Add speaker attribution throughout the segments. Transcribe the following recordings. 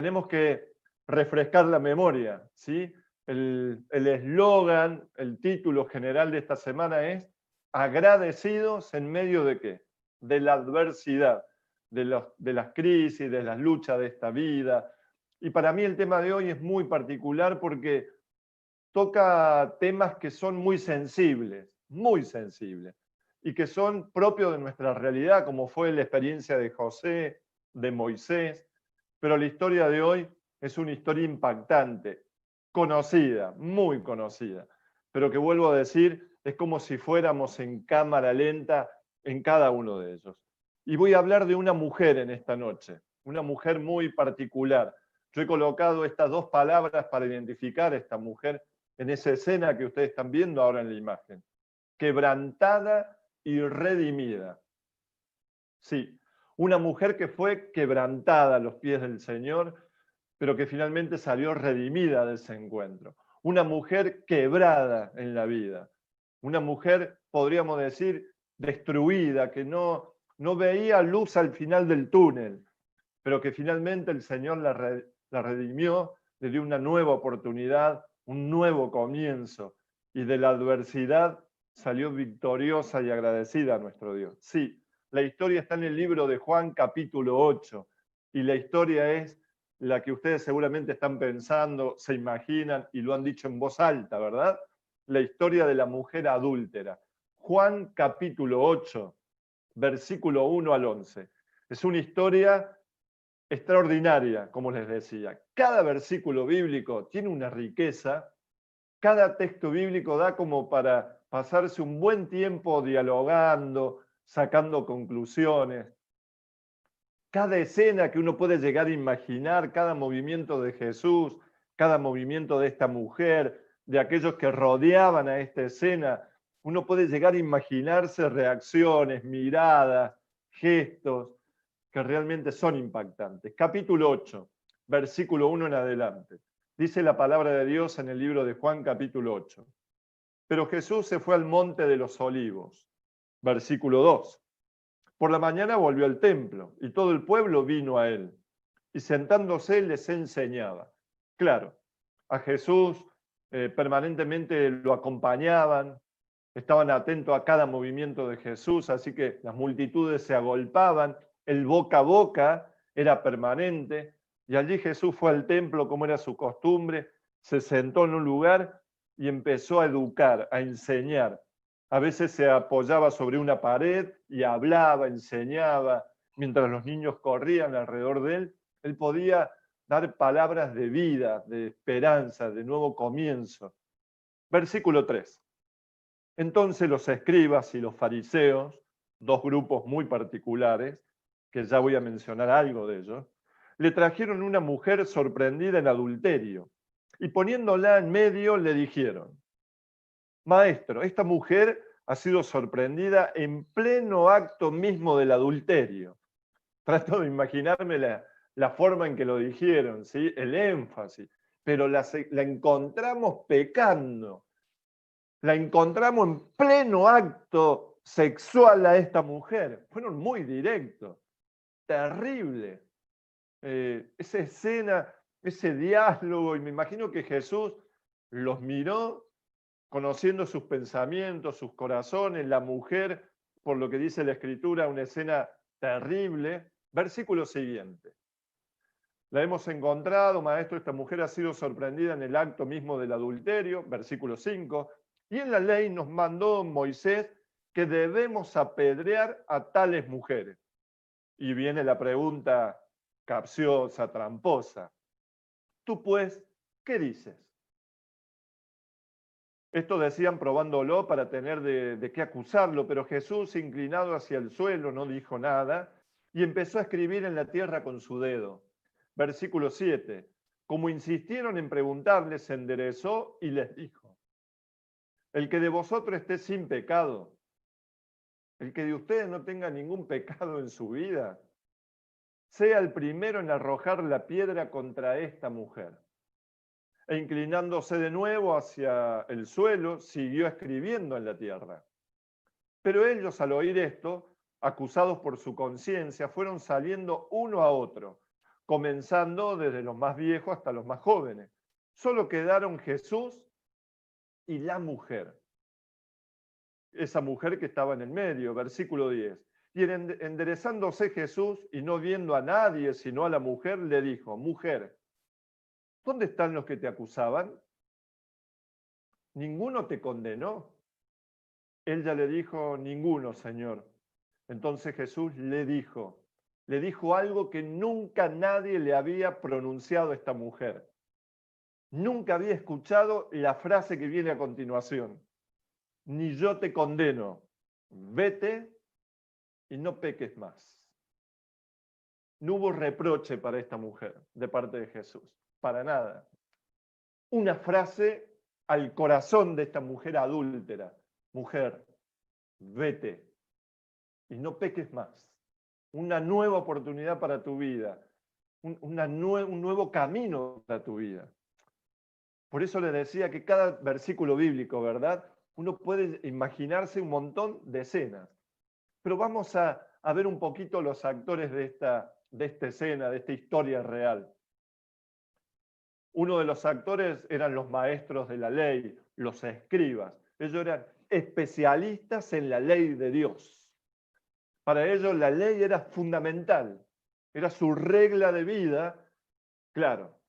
Speaker 1: tenemos que refrescar la memoria, ¿sí? El eslogan, el título general de esta semana es agradecidos en medio de ¿qué? De la adversidad, de las crisis, de las luchas de esta vida. Y para mí el tema de hoy es muy particular porque toca temas que son muy sensibles, y que son propios de nuestra realidad, como fue la experiencia de José, de Moisés, pero la historia de hoy es una historia impactante, conocida, muy conocida, pero que vuelvo a decir, es como si fuéramos en cámara lenta en cada uno de ellos. Y voy a hablar de una mujer en esta noche, una mujer muy particular. Yo he colocado estas dos palabras para identificar a esta mujer en esa escena que ustedes están viendo ahora en la imagen. Quebrantada y redimida. Sí, una mujer que fue quebrantada a los pies del Señor, pero que finalmente salió redimida de ese encuentro. Una mujer quebrada en la vida. Una mujer, podríamos decir, destruida, que no veía luz al final del túnel, pero que finalmente el Señor la redimió, le dio una nueva oportunidad, un nuevo comienzo, y de la adversidad salió victoriosa y agradecida a nuestro Dios. Sí, la historia está en el libro de Juan capítulo 8, y la historia es la que ustedes seguramente están pensando, se imaginan y lo han dicho en voz alta, ¿verdad? La historia de la mujer adúltera. Juan capítulo 8, versículo 1 al 11. Es una historia extraordinaria, como les decía. Cada versículo bíblico tiene una riqueza, cada texto bíblico da como para pasarse un buen tiempo dialogando, sacando conclusiones. Cada escena que uno puede llegar a imaginar, cada movimiento de Jesús, cada movimiento de esta mujer, de aquellos que rodeaban a esta escena, uno puede llegar a imaginarse reacciones, miradas, gestos, que realmente son impactantes. Capítulo 8, versículo 1 en adelante. Dice la palabra de Dios en el libro de Juan, capítulo 8. Pero Jesús se fue al monte de los olivos. Versículo 2. Por la mañana volvió al templo y todo el pueblo vino a él. Y sentándose les enseñaba. Claro, a Jesús permanentemente lo acompañaban, estaban atentos a cada movimiento de Jesús, así que las multitudes se agolpaban, el boca a boca era permanente, y allí Jesús fue al templo como era su costumbre, se sentó en un lugar y empezó a educar, a enseñar. A veces se apoyaba sobre una pared y hablaba, enseñaba, mientras los niños corrían alrededor de él. Él podía dar palabras de vida, de esperanza, de nuevo comienzo. Versículo 3. Entonces los escribas y los fariseos, dos grupos muy particulares, que ya voy a mencionar algo de ellos, le trajeron una mujer sorprendida en adulterio y poniéndola en medio le dijeron: Maestro, esta mujer ha sido sorprendida en pleno acto mismo del adulterio. Trato de imaginarme la forma en que lo dijeron, ¿sí? El énfasis, pero la encontramos pecando. La encontramos en pleno acto sexual a esta mujer. Fueron muy directos, terrible. Esa escena, ese diálogo, y me imagino que Jesús los miró conociendo sus pensamientos, sus corazones, la mujer, por lo que dice la Escritura, una escena terrible. Versículo siguiente. La hemos encontrado, maestro, esta mujer ha sido sorprendida en el acto mismo del adulterio, versículo 5, y en la ley nos mandó Moisés que debemos apedrear a tales mujeres. Y viene la pregunta capciosa, tramposa. Tú pues, ¿qué dices? Esto decían probándolo para tener de qué acusarlo, pero Jesús, inclinado hacia el suelo, no dijo nada y empezó a escribir en la tierra con su dedo. Versículo 7. Como insistieron en preguntarle, se enderezó y les dijo: el que de vosotros esté sin pecado, el que de ustedes no tenga ningún pecado en su vida, sea el primero en arrojar la piedra contra esta mujer. E inclinándose de nuevo hacia el suelo, siguió escribiendo en la tierra. Pero ellos, al oír esto, acusados por su conciencia, fueron saliendo uno a otro, comenzando desde los más viejos hasta los más jóvenes. Solo quedaron Jesús y la mujer. Esa mujer que estaba en el medio, versículo 10. Y enderezándose Jesús y no viendo a nadie sino a la mujer, le dijo: mujer, ¿dónde están los que te acusaban? ¿Ninguno te condenó? Ella le dijo: ninguno, Señor. Entonces Jesús le dijo algo que nunca nadie le había pronunciado a esta mujer. Nunca había escuchado la frase que viene a continuación: ni yo te condeno, vete y no peques más. No hubo reproche para esta mujer de parte de Jesús, para nada. Una frase al corazón de esta mujer adúltera: mujer, vete y no peques más. Una nueva oportunidad para tu vida, un nuevo camino para tu vida. Por eso les decía que cada versículo bíblico, ¿verdad? Uno puede imaginarse un montón de escenas. Pero vamos a ver un poquito los actores de esta escena, de esta historia real. Uno de los actores eran los maestros de la ley, los escribas. Ellos eran especialistas en la ley de Dios. Para ellos la ley era fundamental, era su regla de vida. Claro,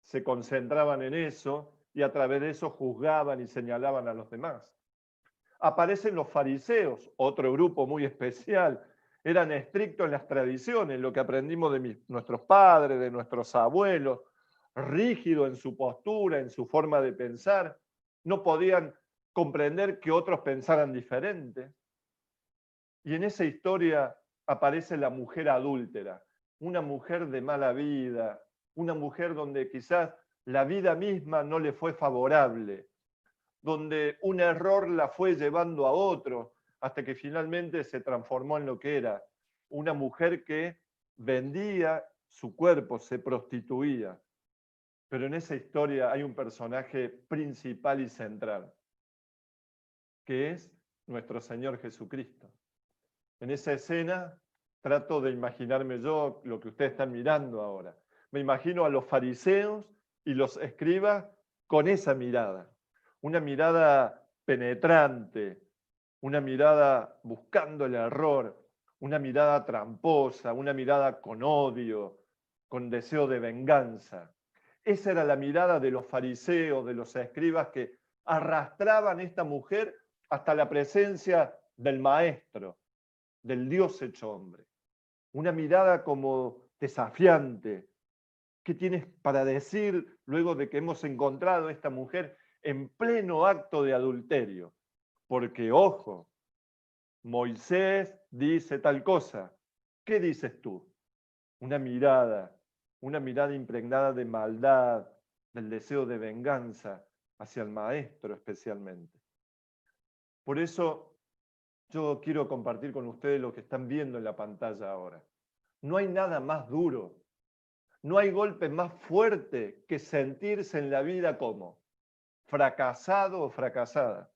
Speaker 1: se concentraban en eso y a través de eso juzgaban y señalaban a los demás. Aparecen los fariseos, otro grupo muy especial. Eran estrictos en las tradiciones, lo que aprendimos de nuestros padres, de nuestros abuelos, rígido en su postura, en su forma de pensar. No podían comprender que otros pensaran diferente. Y en esa historia aparece la mujer adúltera, una mujer de mala vida, una mujer donde quizás la vida misma no le fue favorable, donde un error la fue llevando a otro, hasta que finalmente se transformó en lo que era, una mujer que vendía su cuerpo, se prostituía. Pero en esa historia hay un personaje principal y central, que es nuestro Señor Jesucristo. En esa escena trato de imaginarme yo lo que ustedes están mirando ahora. Me imagino a los fariseos y los escribas con esa mirada. Una mirada penetrante, una mirada buscando el error, una mirada tramposa, una mirada con odio, con deseo de venganza. Esa era la mirada de los fariseos, de los escribas que arrastraban a esta mujer hasta la presencia del maestro, del Dios hecho hombre. Una mirada como desafiante. ¿Qué tienes para decir luego de que hemos encontrado a esta mujer en pleno acto de adulterio? Porque, ojo, Moisés dice tal cosa. ¿Qué dices tú? Una mirada impregnada de maldad, del deseo de venganza hacia el maestro especialmente. Por eso yo quiero compartir con ustedes lo que están viendo en la pantalla ahora. No hay nada más duro, no hay golpe más fuerte que sentirse en la vida como fracasado o fracasada.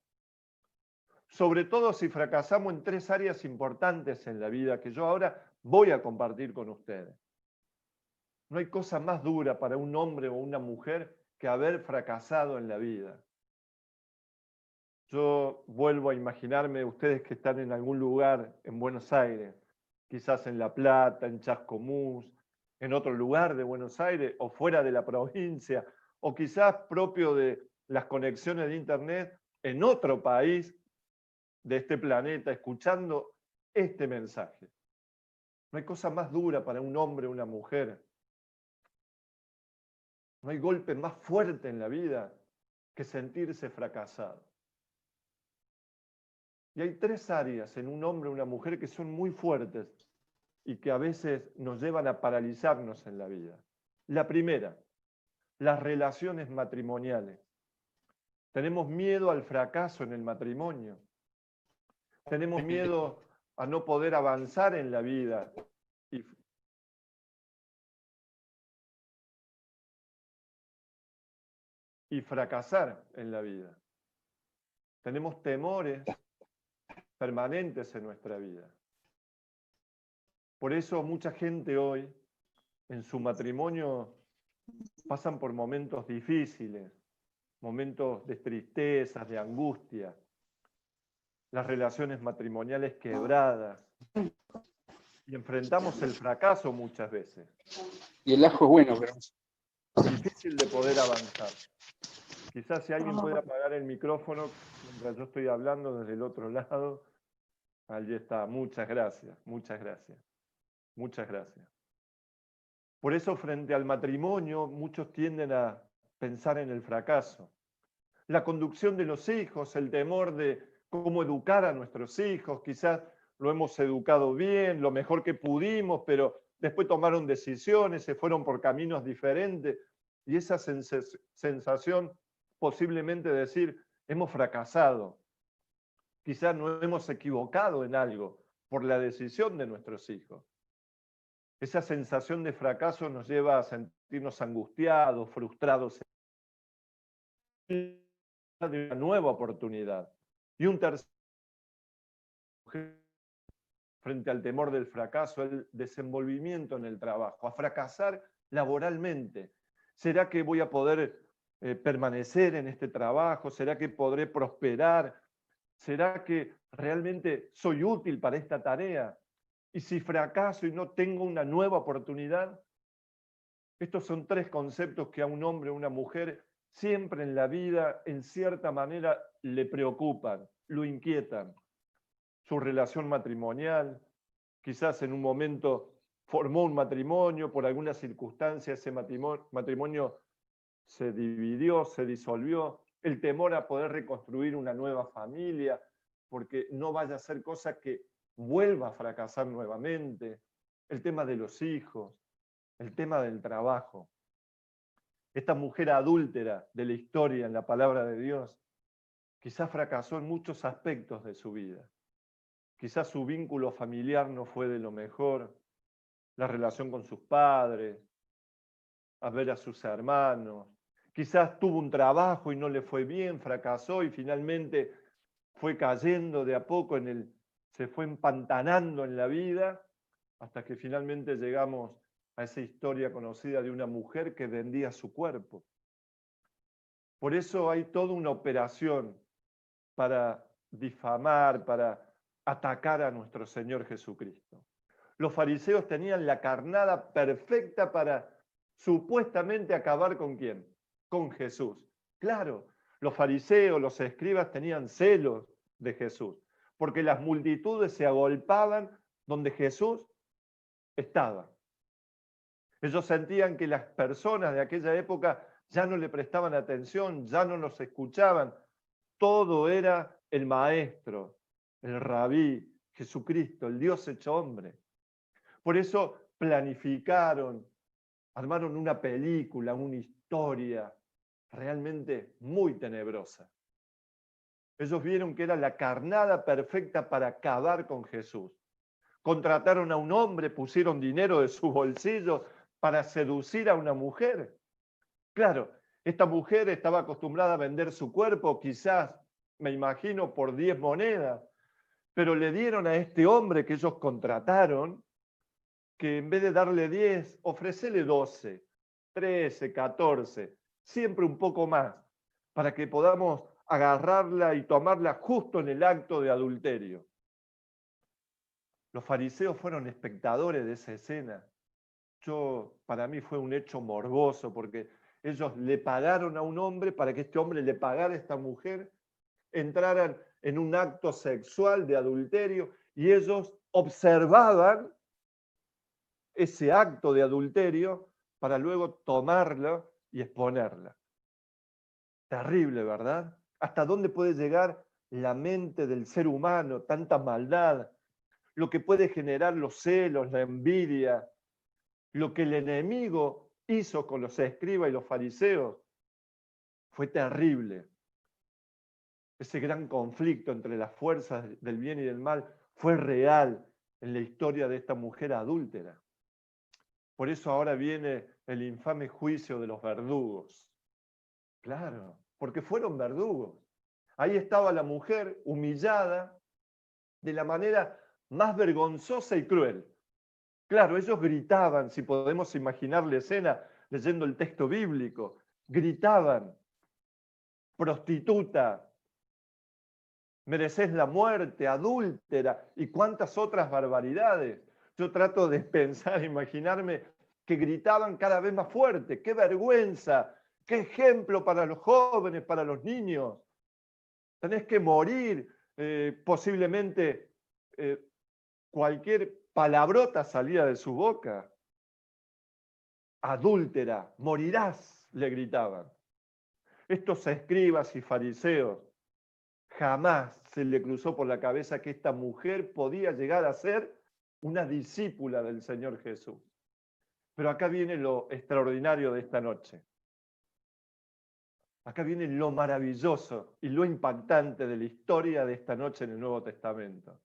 Speaker 1: Sobre todo si fracasamos en 3 áreas importantes en la vida que yo ahora voy a compartir con ustedes. No hay cosa más dura para un hombre o una mujer que haber fracasado en la vida. Yo vuelvo a imaginarme ustedes que están en algún lugar en Buenos Aires, quizás en La Plata, en Chascomús, en otro lugar de Buenos Aires o fuera de la provincia, o quizás propio de las conexiones de internet en otro país de este planeta, escuchando este mensaje. No hay cosa más dura para un hombre o una mujer. No hay golpe más fuerte en la vida que sentirse fracasado. Y hay 3 áreas en un hombre o una mujer que son muy fuertes y que a veces nos llevan a paralizarnos en la vida. La primera, las relaciones matrimoniales. Tenemos miedo al fracaso en el matrimonio. Tenemos miedo a no poder avanzar en la vida y fracasar en la vida. Tenemos temores permanentes en nuestra vida. Por eso mucha gente hoy en su matrimonio pasan por momentos difíciles, momentos de tristezas, de angustia, las relaciones matrimoniales quebradas, y enfrentamos el fracaso muchas veces.
Speaker 2: Y el ajo es bueno, pero...
Speaker 1: Difícil de poder avanzar. Quizás si alguien puede apagar el micrófono mientras yo estoy hablando desde el otro lado. Allí está. Muchas gracias, muchas gracias. Muchas gracias. Por eso, frente al matrimonio, muchos tienden a pensar en el fracaso. La conducción de los hijos, el temor de cómo educar a nuestros hijos, quizás lo hemos educado bien, lo mejor que pudimos, pero después tomaron decisiones, se fueron por caminos diferentes, y esa sensación posiblemente de decir, hemos fracasado, quizás nos hemos equivocado en algo por la decisión de nuestros hijos. Esa sensación de fracaso nos lleva a sentirnos angustiados, frustrados, de una nueva oportunidad. Y un tercer, frente al temor del fracaso, el desenvolvimiento en el trabajo, a fracasar laboralmente. ¿Será que voy a poder permanecer en este trabajo? ¿Será que podré prosperar? ¿Será que realmente soy útil para esta tarea? Y si fracaso y no tengo una nueva oportunidad, estos son tres conceptos que a un hombre o una mujer siempre en la vida, en cierta manera, le preocupan, lo inquietan. Su relación matrimonial, quizás en un momento formó un matrimonio, por alguna circunstancia ese matrimonio se dividió, se disolvió, el temor a poder reconstruir una nueva familia, porque no vaya a ser cosa que vuelva a fracasar nuevamente, el tema de los hijos, el tema del trabajo. Esta mujer adúltera de la historia en la palabra de Dios, quizás fracasó en muchos aspectos de su vida. Quizás su vínculo familiar no fue de lo mejor, la relación con sus padres, a ver a sus hermanos. Quizás tuvo un trabajo y no le fue bien, fracasó y finalmente fue cayendo de a poco se fue empantanando en la vida, hasta que finalmente llegamos a esa historia conocida de una mujer que vendía su cuerpo. Por eso hay toda una operación para difamar, para atacar a nuestro Señor Jesucristo. Los fariseos tenían la carnada perfecta para supuestamente acabar ¿con quién? Con Jesús. Claro, los fariseos, los escribas tenían celos de Jesús, porque las multitudes se agolpaban donde Jesús estaba. Ellos sentían que las personas de aquella época ya no le prestaban atención, ya no los escuchaban. Todo era el maestro, el rabí, Jesucristo, el Dios hecho hombre. Por eso planificaron, armaron una película, una historia realmente muy tenebrosa. Ellos vieron que era la carnada perfecta para acabar con Jesús. Contrataron a un hombre, pusieron dinero de su bolsillo para seducir a una mujer. Claro, esta mujer estaba acostumbrada a vender su cuerpo, quizás, me imagino, por 10 monedas, pero le dieron a este hombre que ellos contrataron, que en vez de darle 10, ofrecele 12, 13, 14, siempre un poco más, para que podamos agarrarla y tomarla justo en el acto de adulterio. Los fariseos fueron espectadores de esa escena. Para mí fue un hecho morboso, porque ellos le pagaron a un hombre para que este hombre le pagara a esta mujer, entraran en un acto sexual de adulterio, y ellos observaban ese acto de adulterio para luego tomarlo y exponerla. Terrible, ¿verdad? ¿Hasta dónde puede llegar la mente del ser humano? Tanta maldad, lo que puede generar los celos, la envidia, lo que el enemigo hizo con los escribas y los fariseos fue terrible. Ese gran conflicto entre las fuerzas del bien y del mal fue real en la historia de esta mujer adúltera. Por eso ahora viene el infame juicio de los verdugos. Claro, porque fueron verdugos. Ahí estaba la mujer humillada de la manera más vergonzosa y cruel. Claro, ellos gritaban, si podemos imaginar la escena leyendo el texto bíblico, gritaban, prostituta, mereces la muerte, adúltera y cuántas otras barbaridades. Yo trato de pensar, imaginarme que gritaban cada vez más fuerte. ¡Qué vergüenza! ¡Qué ejemplo para los jóvenes, para los niños! Tenés que morir, posiblemente cualquier palabrota salía de su boca. Adúltera, morirás, le gritaban. Estos escribas y fariseos, jamás se le cruzó por la cabeza que esta mujer podía llegar a ser una discípula del Señor Jesús. Pero acá viene lo extraordinario de esta noche. Acá viene lo maravilloso y lo impactante de la historia de esta noche en el Nuevo Testamento.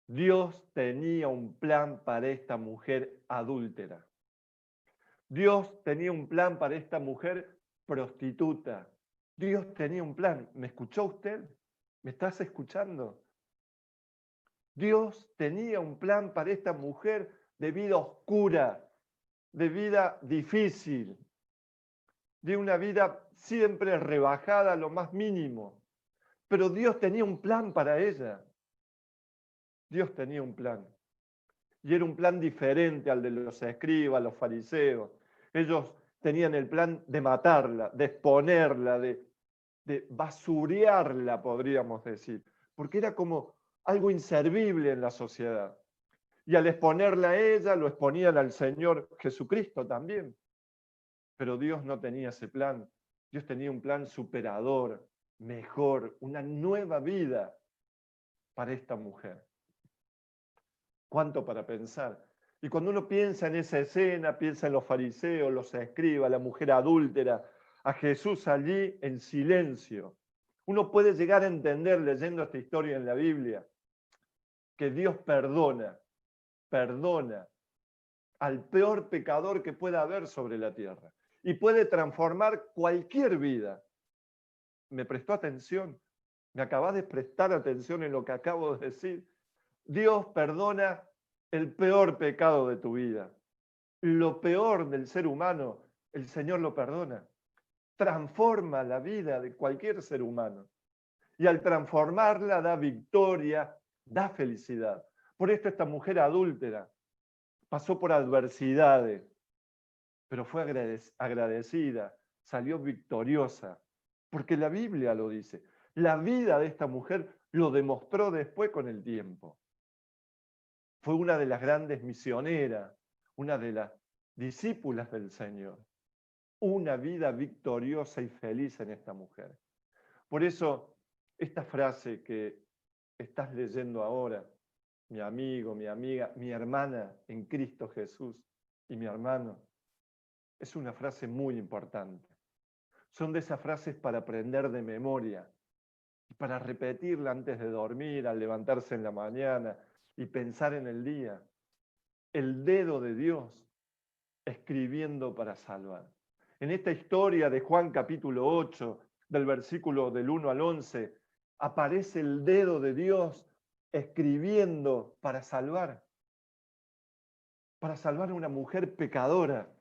Speaker 1: Dios tenía un plan para esta mujer adúltera. Dios tenía un plan para esta mujer prostituta. Dios tenía un plan. ¿Me escuchó usted? ¿Me estás escuchando? Dios tenía un plan para esta mujer de vida oscura, de vida difícil, de una vida siempre rebajada a lo más mínimo. Pero Dios tenía un plan para ella. Dios tenía un plan. Y era un plan diferente al de los escribas, los fariseos. Ellos tenían el plan de matarla, de exponerla, de basurearla, podríamos decir, porque era como algo inservible en la sociedad. Y al exponerla a ella, lo exponían al Señor Jesucristo también. Pero Dios no tenía ese plan. Dios tenía un plan superador, mejor, una nueva vida para esta mujer. ¿Cuánto para pensar? Y cuando uno piensa en esa escena, piensa en los fariseos, los escribas, la mujer adúltera, a Jesús allí en silencio. Uno puede llegar a entender, leyendo esta historia en la Biblia, que Dios perdona al peor pecador que pueda haber sobre la tierra y puede transformar cualquier vida. ¿Me prestó atención? ¿Me acabas de prestar atención en lo que acabo de decir? Dios perdona el peor pecado de tu vida. Lo peor del ser humano, el Señor lo perdona. Transforma la vida de cualquier ser humano. Y al transformarla da victoria, da felicidad. Por esto esta mujer adúltera pasó por adversidades, pero fue agradecida, salió victoriosa, porque la Biblia lo dice. La vida de esta mujer lo demostró después con el tiempo. Fue una de las grandes misioneras, una de las discípulas del Señor. Una vida victoriosa y feliz en esta mujer. Por eso, esta frase que estás leyendo ahora, mi amigo, mi amiga, mi hermana en Cristo Jesús y mi hermano, es una frase muy importante. Son de esas frases para aprender de memoria y para repetirla antes de dormir, al levantarse en la mañana y pensar en el día. El dedo de Dios escribiendo para salvar. En esta historia de Juan capítulo 8, del versículo del 1 al 11, aparece el dedo de Dios escribiendo para salvar a una mujer pecadora.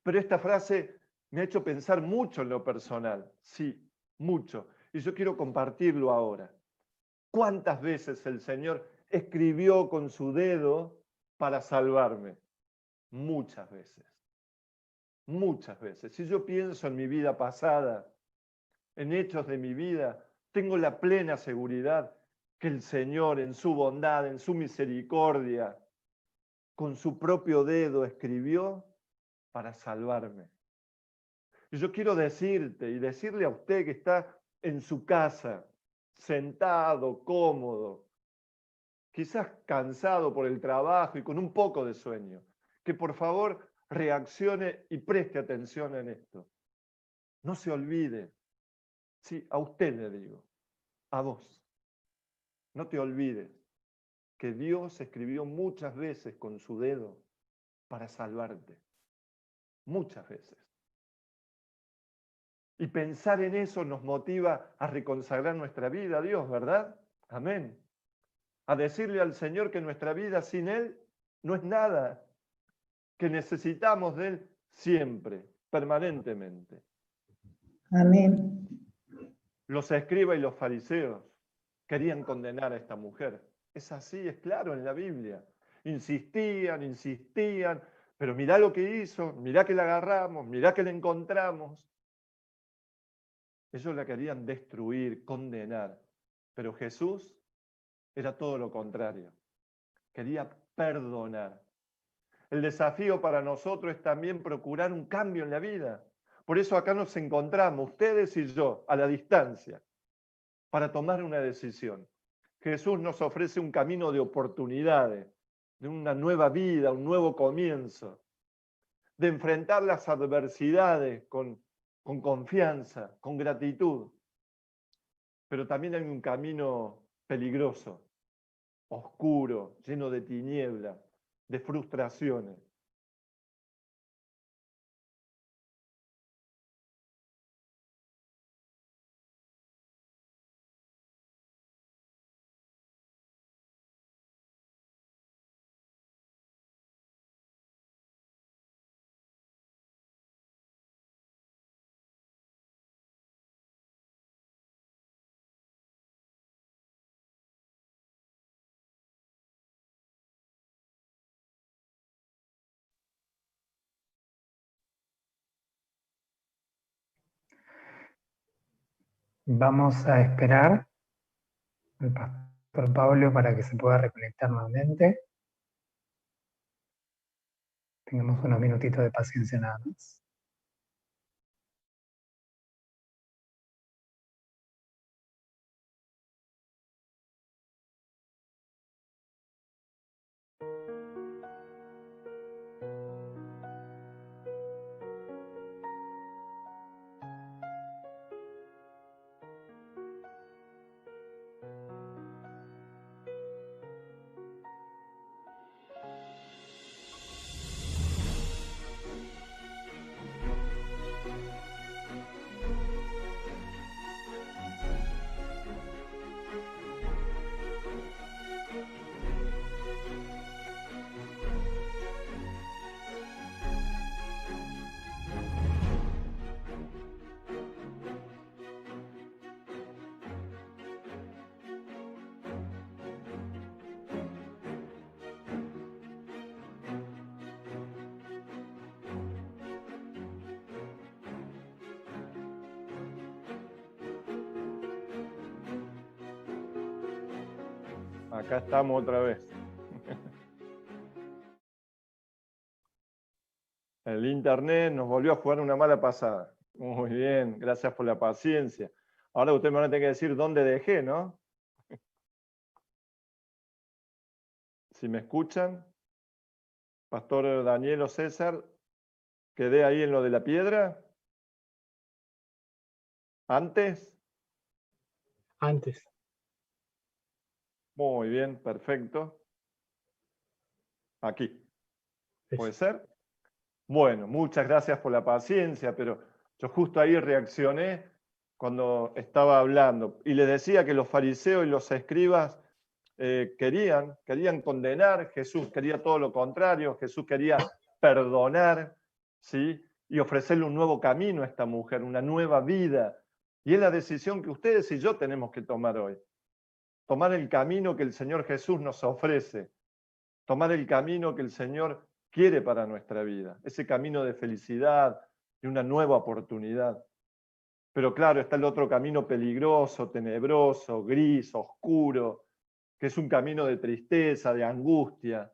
Speaker 1: Pero esta frase me ha hecho pensar mucho en lo personal, sí, mucho. Y yo quiero compartirlo ahora. ¿Cuántas veces el Señor escribió con su dedo para salvarme? Muchas veces. Muchas veces. Si yo pienso en mi vida pasada, en hechos de mi vida, tengo la plena seguridad que el Señor en su bondad, en su misericordia, con su propio dedo escribió para salvarme. Y yo quiero decirte y decirle a usted que está en su casa, sentado, cómodo, quizás cansado por el trabajo y con un poco de sueño, que por favor reaccione y preste atención en esto. No se olvide, sí, a usted le digo, a vos, no te olvides que Dios escribió muchas veces con su dedo para salvarte, muchas veces. Y pensar en eso nos motiva a reconsagrar nuestra vida a Dios, ¿verdad? Amén. a decirle al Señor que nuestra vida sin Él no es nada, que necesitamos de Él siempre, permanentemente.
Speaker 3: Amén.
Speaker 1: Los escribas y los fariseos querían condenar a esta mujer. Es así, es claro en la Biblia. Insistían, insistían, pero mirá lo que hizo, mirá que la agarramos, mirá que la encontramos. Ellos la querían destruir, condenar. Pero Jesús era todo lo contrario. Quería perdonar. El desafío para nosotros es también procurar un cambio en la vida. Por eso acá nos encontramos, ustedes y yo, a la distancia, para tomar una decisión. Jesús nos ofrece un camino de oportunidades, de una nueva vida, un nuevo comienzo, de enfrentar las adversidades con confianza, con gratitud. Pero también hay un camino peligroso, oscuro, lleno de tinieblas, de frustraciones.
Speaker 3: Vamos a esperar al pastor Pablo para que se pueda reconectar nuevamente. Tengamos unos minutitos de paciencia nada más.
Speaker 1: Acá estamos otra vez. El internet nos volvió a jugar una mala pasada. Muy bien, gracias por la paciencia. Ahora ustedes me van a tener que decir dónde dejé, ¿no? Si me escuchan, Pastor Daniel o César, quedé ahí en lo de la piedra. ¿Antes?
Speaker 2: Antes.
Speaker 1: Muy bien, perfecto. Aquí. ¿Puede ser? Bueno, muchas gracias por la paciencia, pero yo justo ahí reaccioné cuando estaba hablando y les decía que los fariseos y los escribas querían condenar, Jesús quería todo lo contrario, Jesús quería perdonar, ¿sí? Y ofrecerle un nuevo camino a esta mujer, una nueva vida. Y es la decisión que ustedes y yo tenemos que tomar hoy. Tomar el camino que el Señor Jesús nos ofrece, tomar el camino que el Señor quiere para nuestra vida, ese camino de felicidad, de una nueva oportunidad. Pero claro, está el otro camino peligroso, tenebroso, gris, oscuro, que es un camino de tristeza, de angustia.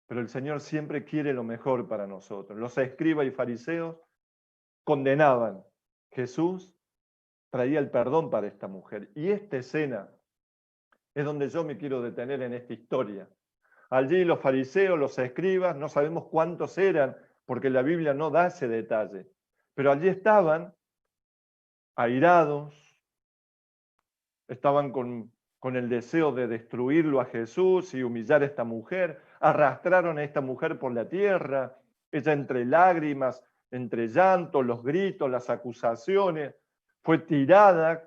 Speaker 1: Pero el Señor siempre quiere lo mejor para nosotros. Los escribas y fariseos condenaban. Jesús traía el perdón para esta mujer. Y esta escena es donde yo me quiero detener en esta historia. Allí los fariseos, los escribas, no sabemos cuántos eran, porque la Biblia no da ese detalle. Pero allí estaban airados, estaban con el deseo de destruirlo a Jesús y humillar a esta mujer. Arrastraron a esta mujer por la tierra, ella entre lágrimas, entre llantos, los gritos, las acusaciones, fue tirada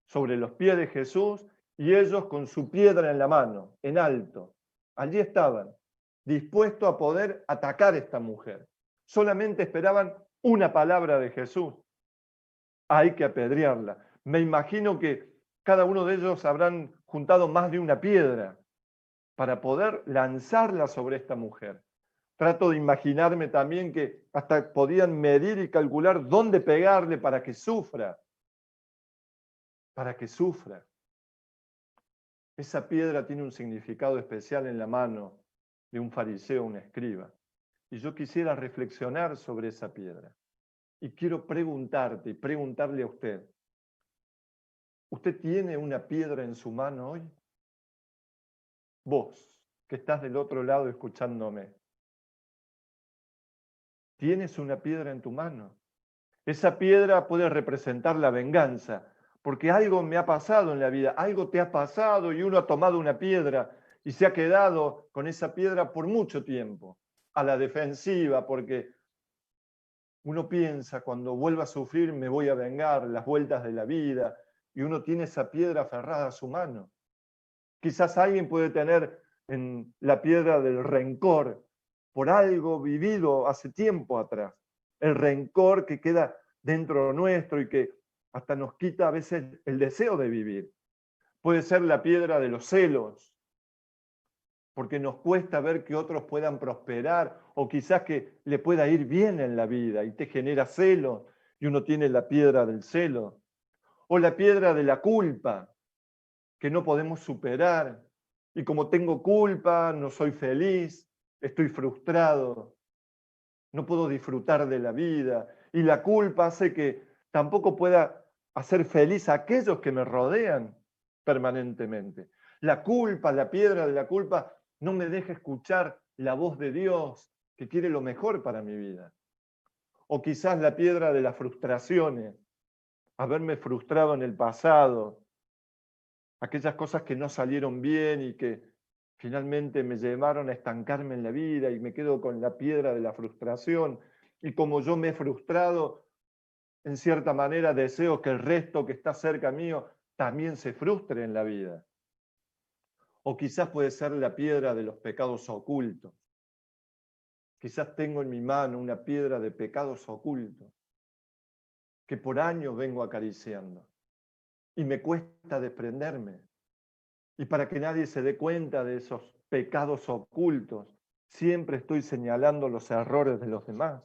Speaker 1: sobre los pies de Jesús y ellos con su piedra en la mano, en alto. Allí estaban, dispuestos a poder atacar a esta mujer. Solamente esperaban una palabra de Jesús. Hay que apedrearla. Me imagino que cada uno de ellos habrán juntado más de una piedra para poder lanzarla sobre esta mujer. Trato de imaginarme también que hasta podían medir y calcular dónde pegarle para que sufra. Para que sufra. Esa piedra tiene un significado especial en la mano de un fariseo, un escriba. Y yo quisiera reflexionar sobre esa piedra. Y quiero preguntarte y preguntarle a usted, ¿usted tiene una piedra en su mano hoy? Vos, que estás del otro lado escuchándome, ¿tienes una piedra en tu mano? Esa piedra puede representar la venganza, porque algo me ha pasado en la vida, algo te ha pasado y uno ha tomado una piedra y se ha quedado con esa piedra por mucho tiempo, a la defensiva, porque uno piensa, cuando vuelva a sufrir me voy a vengar, las vueltas de la vida, y uno tiene esa piedra aferrada a su mano. Quizás alguien puede tener en la piedra del rencor por algo vivido hace tiempo atrás. El rencor que queda dentro nuestro y que hasta nos quita a veces el deseo de vivir. Puede ser la piedra de los celos, porque nos cuesta ver que otros puedan prosperar o quizás que le pueda ir bien en la vida y te genera celo y uno tiene la piedra del celo. O la piedra de la culpa, que no podemos superar. Y como tengo culpa, no soy feliz, estoy frustrado, no puedo disfrutar de la vida. Y la culpa hace que tampoco pueda hacer feliz a aquellos que me rodean permanentemente. La culpa, la piedra de la culpa, no me deja escuchar la voz de Dios que quiere lo mejor para mi vida. O quizás la piedra de las frustraciones, haberme frustrado en el pasado, aquellas cosas que no salieron bien y que finalmente me llevaron a estancarme en la vida y me quedo con la piedra de la frustración. Y como yo me he frustrado, en cierta manera deseo que el resto que está cerca mío también se frustre en la vida. O quizás puede ser la piedra de los pecados ocultos. Quizás tengo en mi mano una piedra de pecados ocultos que por años vengo acariciando y me cuesta desprenderme. Y para que nadie se dé cuenta de esos pecados ocultos, siempre estoy señalando los errores de los demás.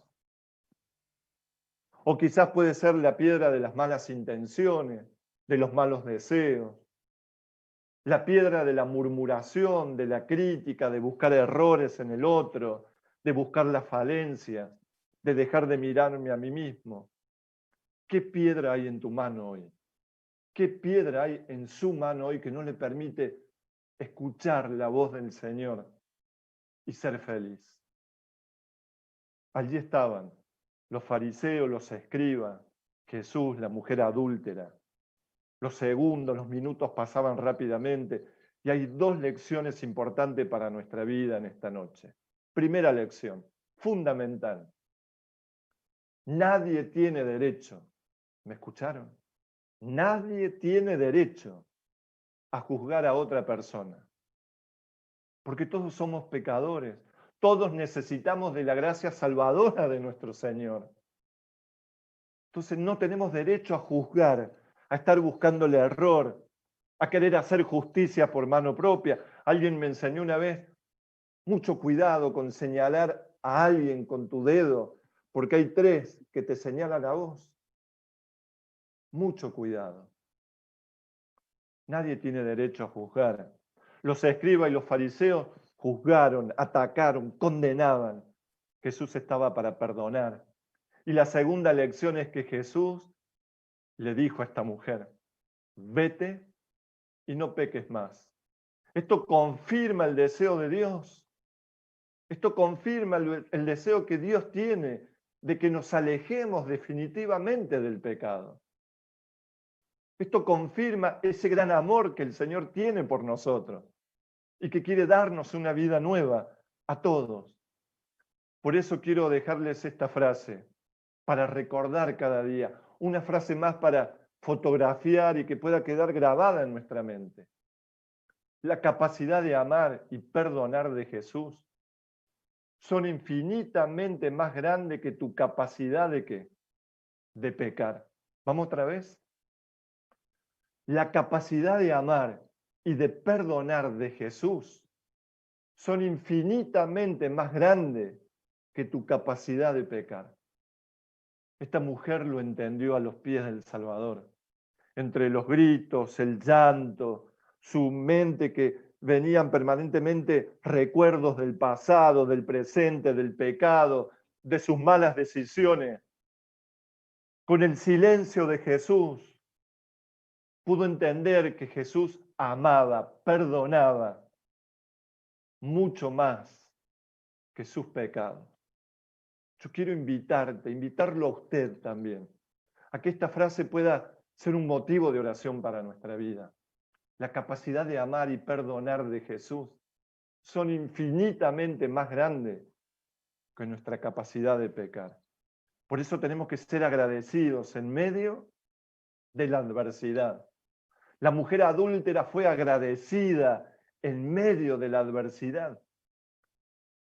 Speaker 1: O quizás puede ser la piedra de las malas intenciones, de los malos deseos, la piedra de la murmuración, de la crítica, de buscar errores en el otro, de buscar las falencias, de dejar de mirarme a mí mismo. ¿Qué piedra hay en tu mano hoy? ¿Qué piedra hay en su mano hoy que no le permite escuchar la voz del Señor y ser feliz? Allí estaban los fariseos, los escribas, Jesús, la mujer adúltera. Los segundos, los minutos pasaban rápidamente y hay dos lecciones importantes para nuestra vida en esta noche. Primera lección, fundamental. Nadie tiene derecho, ¿me escucharon? Nadie tiene derecho a juzgar a otra persona. Porque todos somos pecadores, todos necesitamos de la gracia salvadora de nuestro Señor. Entonces no tenemos derecho a juzgar, a estar buscando el error, a querer hacer justicia por mano propia. Alguien me enseñó una vez, mucho cuidado con señalar a alguien con tu dedo, porque hay tres que te señalan a vos. Mucho cuidado. Nadie tiene derecho a juzgar. Los escribas y los fariseos juzgaron, atacaron, condenaban. Jesús estaba para perdonar. Y la segunda lección es que Jesús le dijo a esta mujer, vete y no peques más. Esto confirma el deseo de Dios. Esto confirma el deseo que Dios tiene de que nos alejemos definitivamente del pecado. Esto confirma ese gran amor que el Señor tiene por nosotros y que quiere darnos una vida nueva a todos. Por eso quiero dejarles esta frase para recordar cada día, una frase más para fotografiar y que pueda quedar grabada en nuestra mente. la capacidad de amar y perdonar de Jesús son infinitamente más grandes que tu capacidad de ¿qué? De pecar. ¿Vamos otra vez? La capacidad de amar y de perdonar de Jesús son infinitamente más grandes que tu capacidad de pecar. Esta mujer lo entendió a los pies del Salvador. Entre los gritos, el llanto, su mente que venían permanentemente recuerdos del pasado, del presente, del pecado, de sus malas decisiones. Con el silencio de Jesús, pudo entender que Jesús amaba, perdonaba mucho más que sus pecados. Yo quiero invitarlo a usted también, a que esta frase pueda ser un motivo de oración para nuestra vida. La capacidad de amar y perdonar de Jesús son infinitamente más grandes que nuestra capacidad de pecar. Por eso tenemos que ser agradecidos en medio de la adversidad. La mujer adúltera fue agradecida en medio de la adversidad.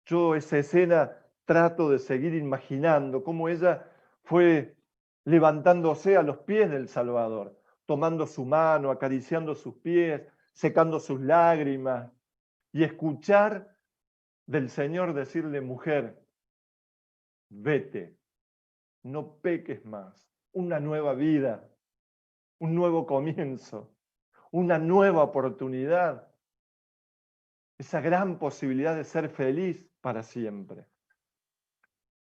Speaker 1: Yo esa escena trato de seguir imaginando cómo ella fue levantándose a los pies del Salvador, tomando su mano, acariciando sus pies, secando sus lágrimas, y escuchar del Señor decirle, mujer, vete, no peques más, una nueva vida, un nuevo comienzo, una nueva oportunidad, esa gran posibilidad de ser feliz para siempre.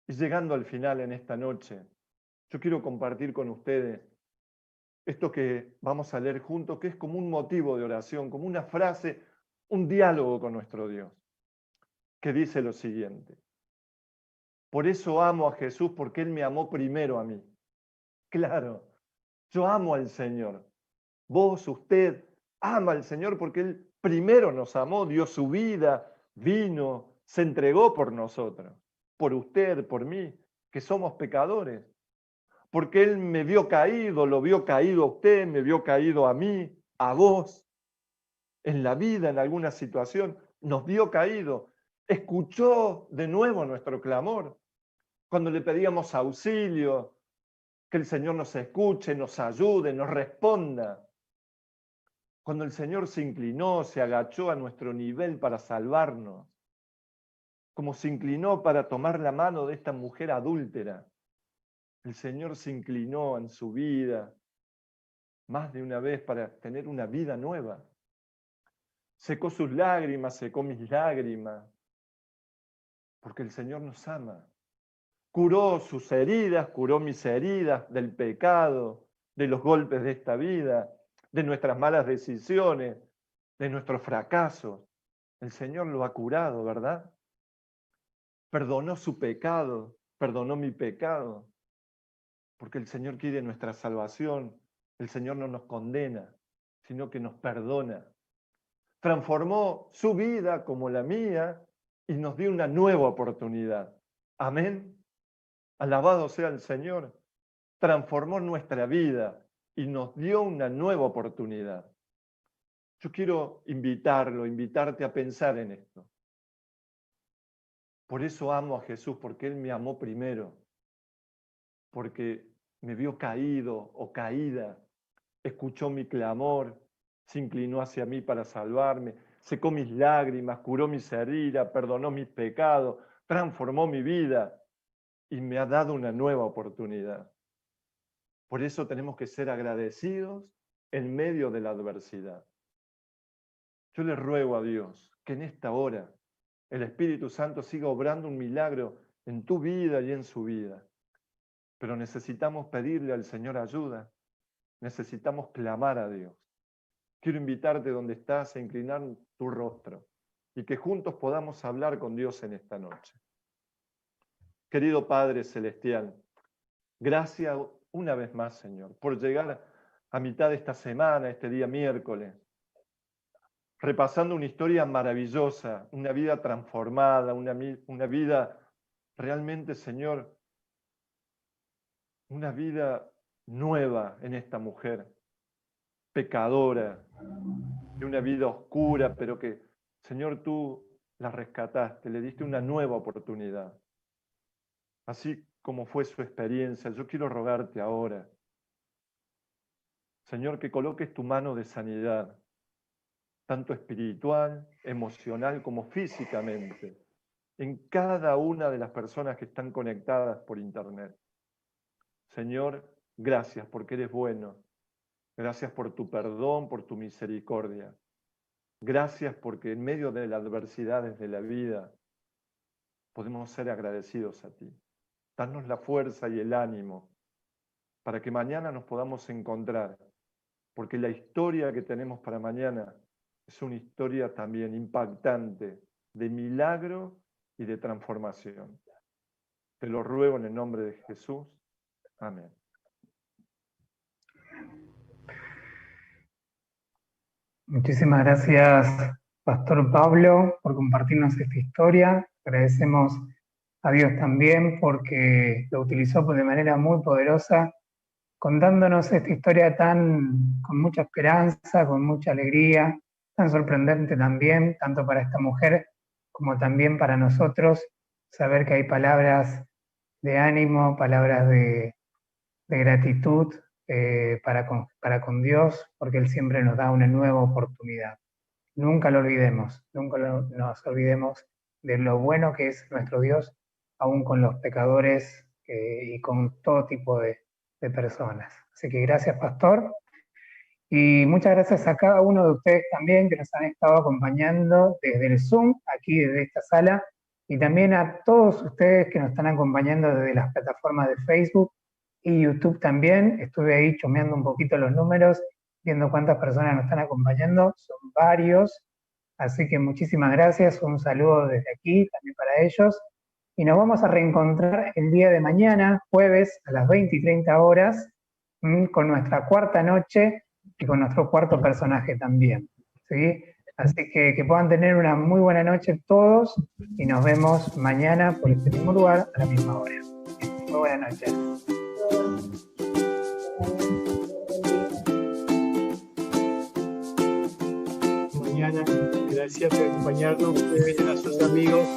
Speaker 1: Y llegando al final en esta noche, yo quiero compartir con ustedes esto que vamos a leer juntos, que es como un motivo de oración, como una frase, un diálogo con nuestro Dios, que dice lo siguiente. Por eso amo a Jesús, porque Él me amó primero a mí. Claro, yo amo al Señor. Vos, usted, ama al Señor porque Él primero nos amó, dio su vida, vino, se entregó por nosotros, por usted, por mí, que somos pecadores. Porque Él me vio caído, lo vio caído a usted, me vio caído a mí, a vos, en la vida, en alguna situación, nos vio caído. Escuchó de nuevo nuestro clamor. Cuando le pedíamos auxilio, que el Señor nos escuche, nos ayude, nos responda. Cuando el Señor se inclinó, se agachó a nuestro nivel para salvarnos, como se inclinó para tomar la mano de esta mujer adúltera. El Señor se inclinó en su vida más de una vez para tener una vida nueva. Secó sus lágrimas, secó mis lágrimas, porque el Señor nos ama. Curó sus heridas, curó mis heridas del pecado, de los golpes de esta vida, de nuestras malas decisiones, de nuestros fracasos. El Señor lo ha curado, ¿verdad? Perdonó su pecado, perdonó mi pecado, porque el Señor quiere nuestra salvación. El Señor no nos condena, sino que nos perdona. Transformó su vida como la mía y nos dio una nueva oportunidad. Amén. Alabado sea el Señor. Transformó nuestra vida y nos dio una nueva oportunidad. Yo quiero invitarte a pensar en esto. Por eso amo a Jesús, porque Él me amó primero, porque me vio caído o caída, escuchó mi clamor, se inclinó hacia mí para salvarme, secó mis lágrimas, curó mis heridas, perdonó mis pecados, transformó mi vida y me ha dado una nueva oportunidad. Por eso tenemos que ser agradecidos en medio de la adversidad. Yo le ruego a Dios que en esta hora el Espíritu Santo siga obrando un milagro en tu vida y en su vida. Pero necesitamos pedirle al Señor ayuda. Necesitamos clamar a Dios. Quiero invitarte donde estás a inclinar tu rostro y que juntos podamos hablar con Dios en esta noche. Querido Padre Celestial, gracias una vez más, Señor, por llegar a mitad de esta semana, este día miércoles, repasando una historia maravillosa, una vida transformada, una vida realmente, Señor, una vida nueva en esta mujer. pecadora, de una vida oscura, pero que, Señor, tú la rescataste, le diste una nueva oportunidad. Así como fue su experiencia, yo quiero rogarte ahora, Señor, que coloques tu mano de sanidad, tanto espiritual, emocional como físicamente, en cada una de las personas que están conectadas por internet. Señor, gracias porque eres bueno. Gracias por tu perdón, por tu misericordia. Gracias porque en medio de las adversidades de la vida podemos ser agradecidos a ti. Danos la fuerza y el ánimo para que mañana nos podamos encontrar, porque la historia que tenemos para mañana es una historia también impactante de milagro y de transformación. Te lo ruego en el nombre de Jesús. Amén.
Speaker 3: Muchísimas gracias, Pastor Pablo, por compartirnos esta historia. Agradecemos a Dios también porque lo utilizó de manera muy poderosa, contándonos esta historia con mucha esperanza, con mucha alegría, tan sorprendente también, tanto para esta mujer como también para nosotros, saber que hay palabras de ánimo, palabras de gratitud para con Dios, porque Él siempre nos da una nueva oportunidad. Nunca lo olvidemos, nos olvidemos de lo bueno que es nuestro Dios, aún con los pecadores y con todo tipo de personas. Así que gracias, Pastor. Y muchas gracias a cada uno de ustedes también que nos han estado acompañando desde el Zoom, aquí desde esta sala, y también a todos ustedes que nos están acompañando desde las plataformas de Facebook y YouTube también. Estuve ahí chomeando un poquito los números, viendo cuántas personas nos están acompañando, son varios, así que muchísimas gracias, un saludo desde aquí también para ellos, y nos vamos a reencontrar el día de mañana, jueves, a las 20 y 30 horas, con nuestra cuarta noche y con nuestro cuarto personaje también, ¿sí? Así que puedan tener una muy buena noche todos, y nos vemos mañana por este mismo lugar a la misma hora. Muy buenas noches.
Speaker 2: Mañana, gracias por acompañarnos, ustedes y a sus amigos.